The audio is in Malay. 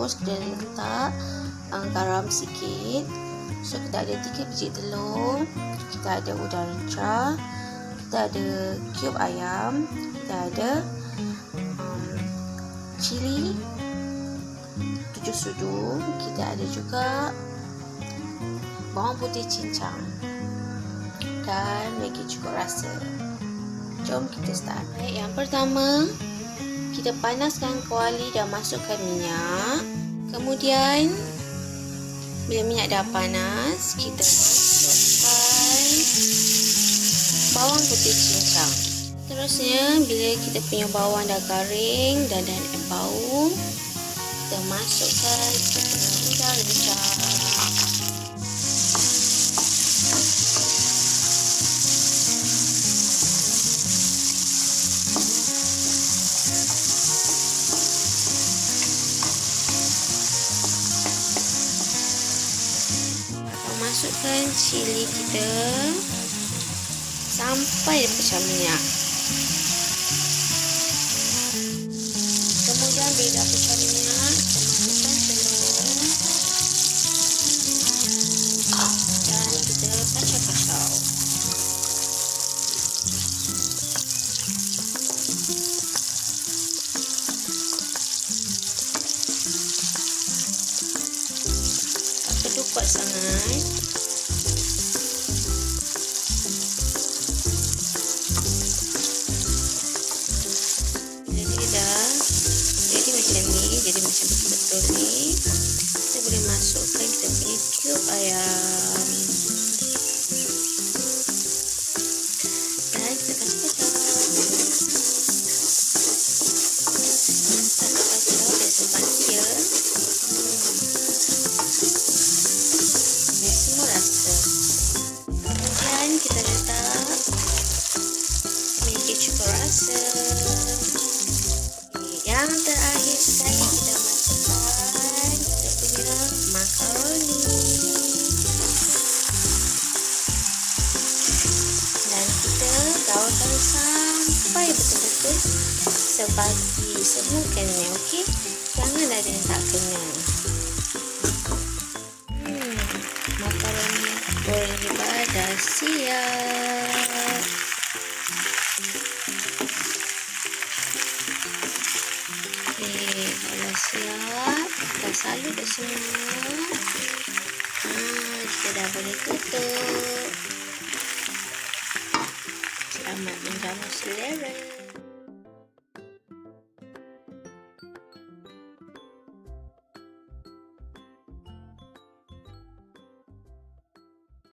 Terus kita letak garam sikit. So kita ada 3 biji telur, kita ada udang rencah, kita ada kiub ayam, kita ada cili 7 sudu, kita ada juga bawang putih cincang dan Maggie cukup rasa. Jom kita start. Baik, yang pertama kita panaskan kuali dan masukkan minyak. Kemudian bila minyak dah panas, kita masukkan bawang putih cincang. Terusnya bila kita punya bawang dah garing dan dah bau, kita masukkan udang rencah. Masukkan cili kita sampai dia pecah minyak. Kemudian bila dah pecah minyak, kita masukkan telur dan kita kacau-kacau. Tak perlu kuat sangat. Jadi macam betul-betul ni, kita boleh masukkan kita punya kiub ayam dan kita kacau-kacau dan simpan dia semua rasa. Kemudian kita letak Maggie cukup rasa. Yang terakhir sekali kita masukkan kita punya makaroni dan kita gaulkan sampai betul-betul sebagi semua kena, okey? Jangan ada yang tak kena. Makaroni goreng kita dah siap. Kalau siap, kita salut dah semua. Kita dah boleh tutup. Selamat menjamu selera.